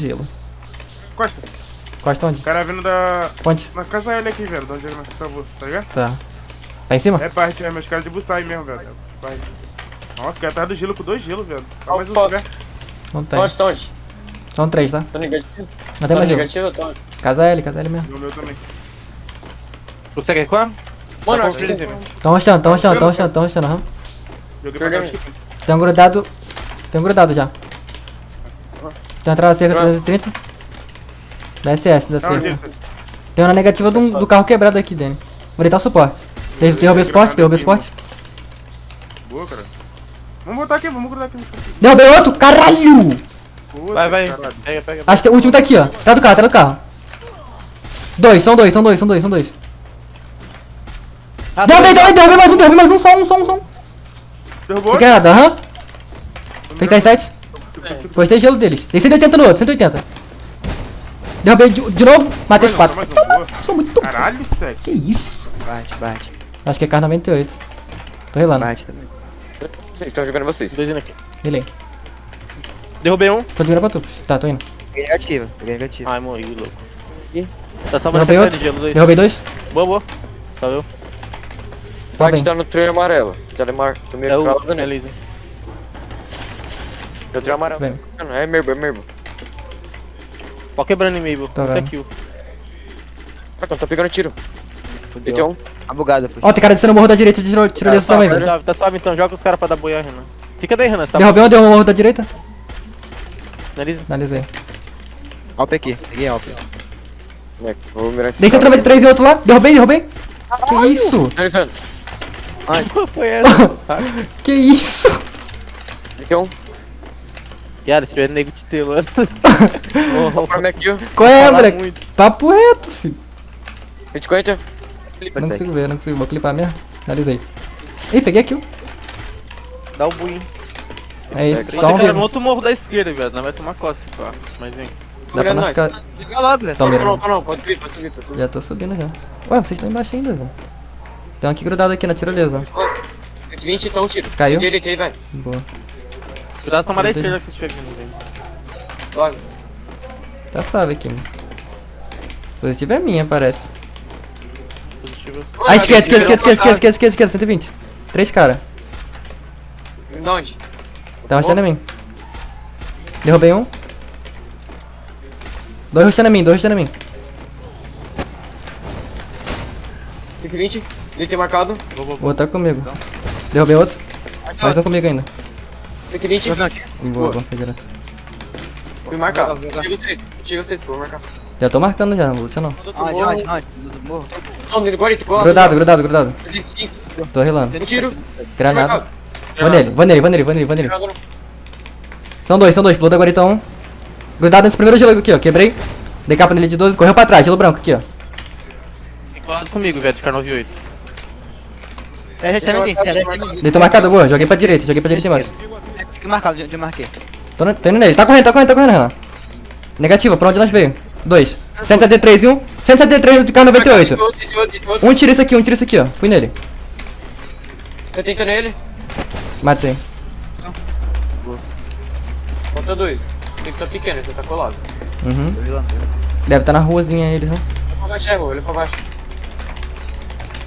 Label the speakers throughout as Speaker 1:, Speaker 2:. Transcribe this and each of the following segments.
Speaker 1: gelo.
Speaker 2: Costa.
Speaker 1: Costa onde?
Speaker 2: O cara vindo da...
Speaker 1: Ponte.
Speaker 2: Na casa L aqui, velho. De onde ele salvou, tá ligado?
Speaker 1: Tá. Tá em cima?
Speaker 2: É parte, é, meus caras de bustar aí mesmo, velho. Parte. Nossa, o cara tá do gelo com 2 gelos, velho. Só
Speaker 3: Ó,
Speaker 2: mais um
Speaker 3: foto.
Speaker 2: lugar.
Speaker 1: Não tem.
Speaker 3: Onde?
Speaker 1: São 3, tá?
Speaker 3: Tô negativo?
Speaker 1: Não tem mais gelo.
Speaker 3: negativo, tô.
Speaker 1: Casa L mesmo.
Speaker 2: E o meu também.
Speaker 4: Você quer qual?
Speaker 3: Mano,
Speaker 4: Tá
Speaker 3: acho que
Speaker 4: com
Speaker 1: Tão roxando, aham.
Speaker 2: Joguei pra cá aqui.
Speaker 1: Tem um grudado já. Tem uma entrada cerca 330. Da SS, da
Speaker 2: Não,
Speaker 1: cerca.
Speaker 2: gente,
Speaker 1: Tem uma negativa do carro quebrado aqui, Danny. Vou deitar o suporte. Derrubei o suporte,
Speaker 2: boa, cara. Vamos botar aqui, vamos grudar aqui.
Speaker 1: Derrubei outro, caralho!
Speaker 2: Boa,
Speaker 4: Vai.
Speaker 2: caralho.
Speaker 4: Pega.
Speaker 1: Acho que o último tá aqui, ó. Atrás do carro. São dois. Derrubei mais um, só um.
Speaker 2: Derrubou?
Speaker 1: Fiquei nada, aham. Fez 7. Postei gelo deles. Tem 180 no outro, 180. Derrubei de novo, matei os 4.
Speaker 2: Mais um, boa.
Speaker 1: Sou muito...
Speaker 2: Caralho, Sec.
Speaker 1: Que isso?
Speaker 5: Bate.
Speaker 1: Acho que é carro 98. Tô relando.
Speaker 5: Bate também.
Speaker 3: vocês estão jogando vocês.
Speaker 4: Dois indo aqui.
Speaker 1: Relei.
Speaker 4: Derrubei um.
Speaker 1: Tô de mira pra tu. Tá, tô indo.
Speaker 5: Peguei negativo.
Speaker 4: Ai, morri, louco. Tá só
Speaker 1: Derrubei outro.
Speaker 4: de gelo, dois.
Speaker 1: Derrubei 2.
Speaker 4: Boa. Valeu.
Speaker 1: Tá
Speaker 3: Pode
Speaker 1: bem.
Speaker 3: dar no trilho amarelo. Telemar, tô meio
Speaker 4: É o
Speaker 3: cravo, né?
Speaker 4: Elisa.
Speaker 3: Eu trilho amarelo.
Speaker 1: Bem.
Speaker 3: Não, é merbo.
Speaker 4: Ó quebrando em meio,
Speaker 1: Tá
Speaker 4: Puta
Speaker 1: vendo.
Speaker 4: kill.
Speaker 3: Ah, tô pegando tiro. Tem um.
Speaker 5: Tá bugado, pô.
Speaker 1: Ó, tem cara descendo o morro da direita de tirolesa também, velho.
Speaker 4: Tá suave então, joga os caras pra dar boia, Renan. Fica daí, Renan, você tá
Speaker 1: Derrubei um, deu um morro da direita.
Speaker 4: Elisa.
Speaker 1: Analisei.
Speaker 5: Alp aqui. Peguei Alp.
Speaker 3: Moleque, vou mirar esse
Speaker 1: Dei 193 e outro lá. Derrubei. Que isso?
Speaker 3: Finalizando.
Speaker 4: Foi essa.
Speaker 1: Que isso?
Speaker 3: Tem um.
Speaker 4: Yara, se tiver nego te telando.
Speaker 3: Vou pra minha kill.
Speaker 1: Qual é,
Speaker 4: Falar
Speaker 1: moleque?
Speaker 4: muito.
Speaker 1: Papo reto, filho.
Speaker 3: 20-40.
Speaker 1: Não consigo ver, Vou clipar mesmo. Analisei. Ih, peguei aqui, ó.
Speaker 4: Dá o buim.
Speaker 1: É isso,
Speaker 4: Tem
Speaker 1: só um
Speaker 4: cara no
Speaker 1: vivo.
Speaker 4: outro morro da esquerda, velho. Não vai tomar costa, pá. Mas vem.
Speaker 1: Dá pra não ficar...
Speaker 5: Joga logo, velho.
Speaker 1: Tão mirando.
Speaker 3: Não, pode vir.
Speaker 1: Já tô subindo já. Ué, vocês estão embaixo ainda, velho. Tem um aqui grudado aqui na tirolesa.
Speaker 3: 120, então tiro.
Speaker 1: Caiu?
Speaker 3: Direita aí, vai.
Speaker 1: Boa.
Speaker 4: Cuidado com tomar da
Speaker 1: Entendi.
Speaker 4: esquerda que você estiver vindo, velho.
Speaker 3: Logo.
Speaker 1: Tá suave aqui, mano. Positivo é minha, parece.
Speaker 4: Positivo.
Speaker 1: Ah, esquerda, 120. 3 cara.
Speaker 3: De onde?
Speaker 1: Tá rushando em mim. Derrubei um. 2 rushando em mim.
Speaker 3: 120. Ele tem marcado.
Speaker 1: O outro tá comigo. Derrubei outro. Mais um comigo ainda.
Speaker 3: 120.
Speaker 1: Boa, foi direto.
Speaker 3: Fui marcado. Tira vocês, vou marcar.
Speaker 1: Já tô marcando já, não vou deixar não.
Speaker 5: Onde? Do morro.
Speaker 3: Não, nele, agora,
Speaker 1: Grudado.
Speaker 3: 125.
Speaker 1: Tô relando.
Speaker 3: Um tiro.
Speaker 1: Granada. Vou nele. São dois, pulou da guarita 1. Grudado nesse primeiro gelo aqui, ó. Quebrei. Dei capa nele de 12, correu pra trás, gelo branco aqui, ó.
Speaker 4: Tem colado comigo, velho, de Car 98.
Speaker 1: Deitou marcado, boa. Joguei pra direita embaixo.
Speaker 5: Fica marcado, onde eu marquei.
Speaker 1: Tô indo nele. Tá correndo, Renan. Negativa, pra onde nós veio? 2. 173 e 1. 173 de K98. Um tira isso aqui, ó. Fui nele.
Speaker 3: Eu tento nele.
Speaker 1: Matei.
Speaker 3: Falta 2. Ele tá pequeno, você tá colado.
Speaker 1: Uhum.
Speaker 5: Tô vilando.
Speaker 1: Deve estar na ruazinha ele, né?
Speaker 3: Olha pra baixo, olha pra baixo.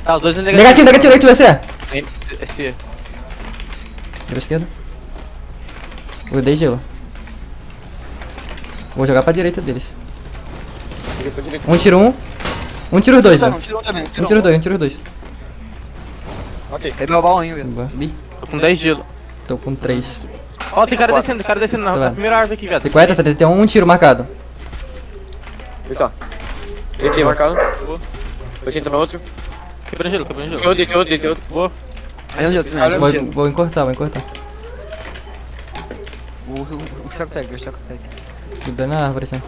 Speaker 4: Tá, os dois em
Speaker 1: Negativo, aí tu vai ser.
Speaker 4: Esse.
Speaker 1: Vira esquerda. Vou dei gelo. Vou jogar pra direita deles. Um tiro um. Um tiro os dois, ó.
Speaker 5: Tirou também.
Speaker 1: Um tiro dois.
Speaker 3: Ok.
Speaker 5: Peguei o baú, hein, velho.
Speaker 1: Boa.
Speaker 4: Tô com 10 gelo.
Speaker 1: Tô com 3.
Speaker 4: Ó, tem cara descendo
Speaker 1: Tá
Speaker 4: na
Speaker 1: vendo?
Speaker 4: primeira árvore aqui, velho.
Speaker 1: 50, 71, um tiro marcado.
Speaker 3: Ele tá. Ele tem marcado. Eu tento no outro.
Speaker 4: Quebrando gelo.
Speaker 3: Deitei outro.
Speaker 4: Boa.
Speaker 5: Aí onde eu tô?
Speaker 1: Vou encurtar.
Speaker 5: O choque pega.
Speaker 1: Tô dando na árvore, assim.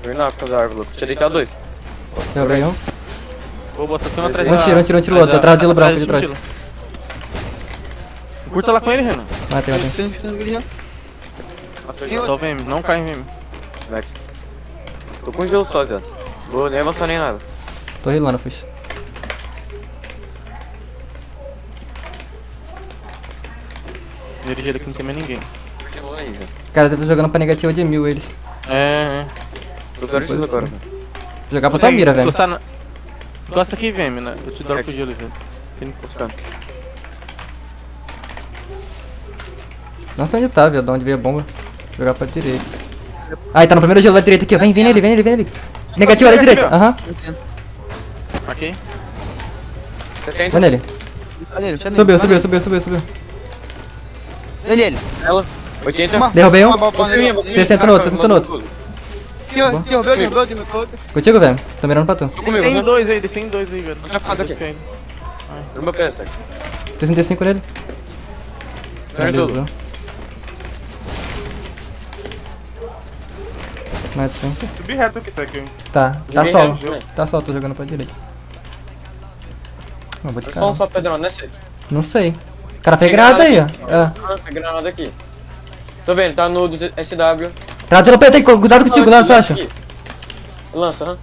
Speaker 3: Vem lá por causa da árvore, louco. Tinha deitado 2.
Speaker 1: Quebrei um.
Speaker 4: Boa, só tem um atrás
Speaker 1: Um tiro outro. Atrás do gelo branco de trás.
Speaker 4: Curta lá com ele, Renan.
Speaker 1: Matei.
Speaker 4: Só VM, não cai em VM.
Speaker 3: Moleque. Tô com gelo só, velho. Vou nem avançar nem nada.
Speaker 1: Tô rilando, fiz.
Speaker 4: Primeiro gelo aqui não tem mais ninguém.
Speaker 3: rolando aí, velho.
Speaker 1: Cara, deve jogando pra negativa de 1000 eles.
Speaker 4: É.
Speaker 3: Tô zero de agora, velho.
Speaker 1: Jogar pra sua mira, velho.
Speaker 4: Gosta aqui, VM, né? Eu te dropo o gelo, velho.
Speaker 3: Tô ficando.
Speaker 1: Não sei onde tá, velho. De onde veio a bomba. Jogar pra direita. Aí, tá no primeiro gelo, vai direita aqui, ó. Vem nele, vem nele, vem nele. Negativa ali direita. Aham.
Speaker 4: Aqui.
Speaker 3: 70.
Speaker 1: Vai nele.
Speaker 5: Olha ele, chama
Speaker 1: Subiu,
Speaker 5: ele.
Speaker 1: subiu, subiu, subiu, subiu.
Speaker 5: Olha ele.
Speaker 3: Ela. 80.
Speaker 1: Derrubei um.
Speaker 3: Você minha, você
Speaker 1: 60 no outro, 60 no outro.
Speaker 5: Derrubeu.
Speaker 1: Contigo, velho. Tô mirando pra tu.
Speaker 3: Tô comigo,
Speaker 4: Descem
Speaker 3: né?
Speaker 4: dois aí, descem dois aí, velho.
Speaker 3: Tá fácil aqui.
Speaker 4: Descem.
Speaker 3: No meu pé, sabe?
Speaker 1: 65 nele.
Speaker 3: Pera tudo.
Speaker 1: Mas tem.
Speaker 2: Subi reto aqui, isso aqui.
Speaker 1: Tá
Speaker 3: Ninguém
Speaker 1: solo.
Speaker 3: quer, né?
Speaker 1: Tá solo, tô jogando pra direita. Não, vou de
Speaker 3: Só um
Speaker 1: cara.
Speaker 3: só Pedrão, né, Seth?
Speaker 1: Não sei. O cara fez granada aí, ó. É.
Speaker 3: Ah, tem granada aqui. Tô vendo, tá no do SW.
Speaker 1: Traz o PT, cuidado contigo, lança, acha.
Speaker 3: Aqui. Lança, hã?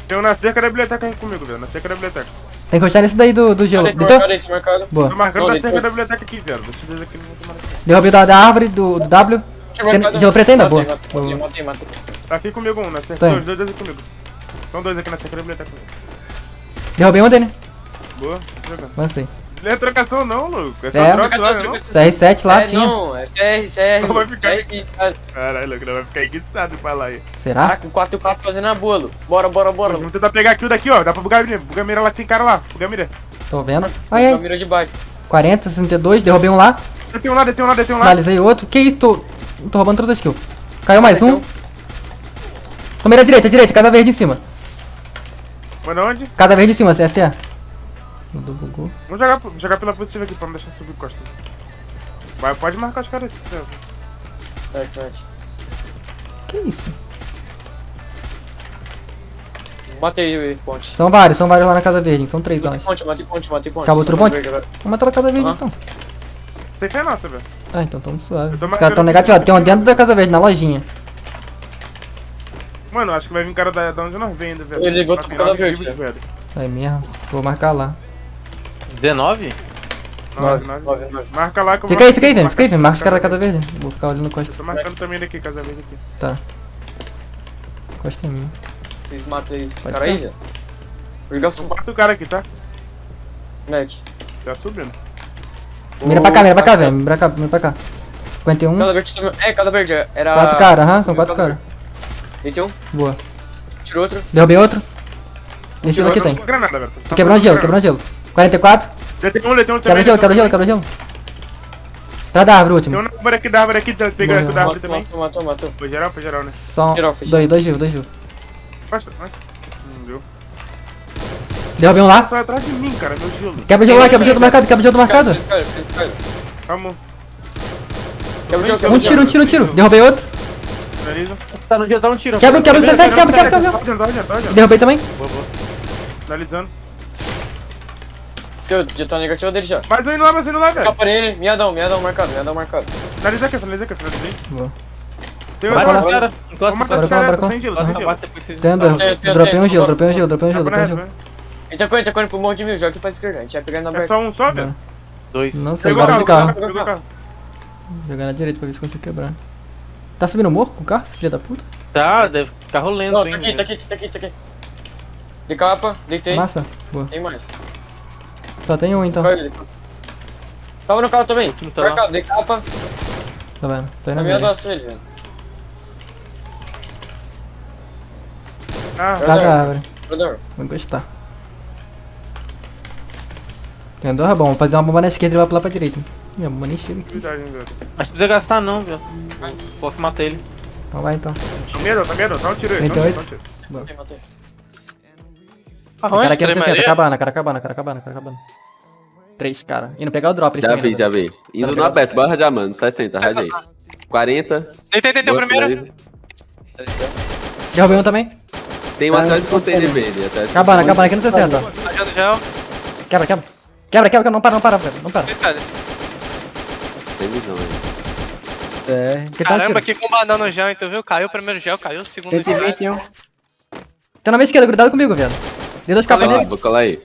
Speaker 2: Tem um na cerca da biblioteca aqui comigo, velho. Na cerca da biblioteca.
Speaker 1: Tem que encostar nesse daí do gelo.
Speaker 3: Cadê? Tô
Speaker 1: Deitou?
Speaker 3: marcado aí, tô marcado.
Speaker 1: Boa.
Speaker 2: Tô marcando
Speaker 3: Não,
Speaker 2: na
Speaker 3: ele
Speaker 2: cerca
Speaker 3: foi-
Speaker 2: da biblioteca aqui, velho. Deixa eu ver aqui, não vou tomar aqui.
Speaker 1: Derrubei da árvore do W.
Speaker 3: Deixa eu marcar.
Speaker 1: Gelo preto ainda? Boa.
Speaker 3: Matei.
Speaker 2: Tá aqui comigo um, na cerca.
Speaker 1: Tem.
Speaker 2: Dois aqui comigo. São dois aqui na cerca da biblioteca comigo.
Speaker 1: Derrubei um dele.
Speaker 2: Boa, jogando.
Speaker 1: Lancei.
Speaker 2: Não é trocação não, louco. É só
Speaker 1: É.
Speaker 2: troca, não?
Speaker 1: CR7 lá tinha.
Speaker 3: Não, é CR.
Speaker 2: Não vai ficar aí.
Speaker 3: CR.
Speaker 2: Caralho, louco, não vai ficar enguiçado pra lá aí.
Speaker 1: Será?
Speaker 3: Tá com 4x4 fazendo a bolo. Bora.
Speaker 2: Vamos tentar pegar aqui o daqui, ó. Dá pra bugar a mira. Bugar a mira lá que tem cara lá. Bugar a mira.
Speaker 1: Tô vendo. Ai, ai.
Speaker 3: Mira de baixo.
Speaker 1: 40, 62. Derrubei um lá.
Speaker 2: Tem um lá.
Speaker 1: Finalizei outro. Que isso? Tô roubando todas as kills. Caiu mais um. Tô mira direita. Cada verde em cima.
Speaker 2: Manda onde?
Speaker 1: Cada verde em cima, CSE. Mudou, bugou.
Speaker 2: Vamos jogar pela positiva aqui pra não deixar subir costa. Vai, pode marcar os caras se quiser.
Speaker 3: Vai.
Speaker 1: Que isso?
Speaker 3: Matei ponte.
Speaker 1: São vários lá na casa verde. São 3, eu acho.
Speaker 3: Matei ponte.
Speaker 1: Acabou outro ponte? Vamos matar a casa verde
Speaker 3: Aham.
Speaker 1: então.
Speaker 2: Safe é nossa, velho.
Speaker 1: Tá, então tamo suave.
Speaker 2: Eu tô
Speaker 1: Os
Speaker 2: marcando
Speaker 1: caras tão
Speaker 2: aqui.
Speaker 1: negativados. Tem um dentro da casa verde, na lojinha.
Speaker 2: Mano, acho que vai vir cara da onde nós vem ainda, velho.
Speaker 3: Ele voltou pro cada verde,
Speaker 2: velho.
Speaker 1: É mesmo. Vou marcar lá.
Speaker 4: D9?
Speaker 2: 9.
Speaker 3: 9.
Speaker 2: Marca lá que eu
Speaker 1: Fica aí, vem. Marca os caras da casa verde. Vou ficar olhando costa.
Speaker 2: Tô marcando também daqui, casa verde aqui.
Speaker 1: Tá. Costa em mim.
Speaker 3: Vocês matam esses
Speaker 1: Pode
Speaker 3: caras aí,
Speaker 1: ficar.
Speaker 3: velho. Vou jogar
Speaker 2: São 4 caras aqui, tá?
Speaker 3: Net.
Speaker 2: Tá subindo.
Speaker 1: Mira pra cá, velho. Mira pra cá. 51.
Speaker 3: Cada verde também. Cada verde era.
Speaker 1: 4 caras, aham. São 4 caras.
Speaker 3: Deitei um,
Speaker 1: Boa.
Speaker 3: tirou outro.
Speaker 1: Derrubei outro. Nesse aqui tem.
Speaker 2: Granada, velho.
Speaker 1: Tô quebrando gelo. 44.
Speaker 2: Tem um também.
Speaker 1: Quebra gelo. Pra da árvore, o
Speaker 2: Tem um
Speaker 1: último.
Speaker 2: da árvore aqui, pega
Speaker 1: Morreu.
Speaker 2: aqui da árvore também.
Speaker 3: Matou.
Speaker 2: Foi geral, né?
Speaker 1: Só
Speaker 3: Geral.
Speaker 1: 2 vivos.
Speaker 2: Basta, vai. Deu.
Speaker 1: Derrubei um lá.
Speaker 2: Só atrás de mim, cara, meu gelo.
Speaker 1: Quebra o gelo do marcado.
Speaker 3: Vamos.
Speaker 1: Um tiro. Derrubei outro.
Speaker 2: Finaliza.
Speaker 4: Tá no dia, dá um tiro.
Speaker 1: Quebra o C7, quebra.
Speaker 2: Tá adiantando.
Speaker 1: Derrubei também.
Speaker 2: Boa. Finalizando.
Speaker 3: Já tá negativo dele já.
Speaker 2: Mais um indo lá, velho.
Speaker 3: Fica pra ele. Miadão marcado.
Speaker 2: Finaliza aqui, finalizei.
Speaker 1: Boa.
Speaker 2: Tem
Speaker 4: Vai
Speaker 2: outro
Speaker 4: nos
Speaker 2: lá.
Speaker 4: caras.
Speaker 2: Vamos
Speaker 4: Encosta,
Speaker 2: matar os
Speaker 4: encosta.
Speaker 1: Bora,
Speaker 2: caras,
Speaker 1: bora,
Speaker 2: sem gelo,
Speaker 4: Encosta,
Speaker 2: sem gelo.
Speaker 4: bate depois vocês.
Speaker 1: Tendo.
Speaker 3: Tem,
Speaker 1: Dropei um gelo.
Speaker 2: Tá
Speaker 3: Ele tá correndo pro morro de mil. Joga aqui pra esquerda. A gente vai pegar ele na
Speaker 2: É
Speaker 3: aberta.
Speaker 2: só um só, velho?
Speaker 4: Dois.
Speaker 1: Não sei,
Speaker 2: Pegou
Speaker 1: barulho de
Speaker 2: o carro,
Speaker 1: carro.
Speaker 2: pegou o carro.
Speaker 1: Jogar na direita pra ver se consigo quebrar. Tá subindo o morro com o carro, filha da puta?
Speaker 4: Tá, deve ficar rolando,
Speaker 3: Não,
Speaker 4: hein.
Speaker 3: tá aqui. De capa, deitei.
Speaker 1: Massa. Boa.
Speaker 3: Tem mais.
Speaker 1: Só tem um então.
Speaker 3: Vai ele. Tava no carro também.
Speaker 4: último tá lá.
Speaker 3: Marcado, de capa.
Speaker 1: Tá vendo? Tá indo
Speaker 3: Na minha
Speaker 1: mesmo.
Speaker 3: dosta ele, velho.
Speaker 2: Ah,
Speaker 1: Tá da árvore.
Speaker 3: Brother.
Speaker 1: Vou encostar. Tem dois bom. Vou fazer uma bomba na esquerda e vai pular pra direita. Minha bomba nem chega aqui.
Speaker 2: cuidado, hein, velho.
Speaker 4: Mas não precisa gastar não, velho. Fof mata ele.
Speaker 1: Então vai então.
Speaker 2: Tá medo? Dá um tiro aí.
Speaker 1: 38.
Speaker 3: Matei.
Speaker 1: Esse cara aqui é 60, acabando. 3 cara. Indo pegar o drop. eles tão indo.
Speaker 6: Já vi. Indo no aberto, bora rajar, mano. 60, rajei. 40.
Speaker 7: Deitei o
Speaker 6: boa,
Speaker 7: primeiro.
Speaker 6: finaliza.
Speaker 1: Derrubei um também.
Speaker 6: Tem um atrás do container verde. atrás do
Speaker 1: Acabando
Speaker 6: container.
Speaker 1: aqui no 60.
Speaker 7: Rajando gel.
Speaker 1: Quebra, não para, velho. Não para.
Speaker 7: Dois caras.
Speaker 6: Tem visão aí.
Speaker 1: É. Que tá um
Speaker 7: Caramba,
Speaker 1: tiro.
Speaker 7: que combadão no gel, então viu? Caiu o primeiro gel, caiu o segundo gel.
Speaker 5: 121.
Speaker 1: Tá na minha esquerda, grudado comigo, velho. Dei 2 capas
Speaker 6: Cola aí,
Speaker 1: nele.
Speaker 6: vou colar aí.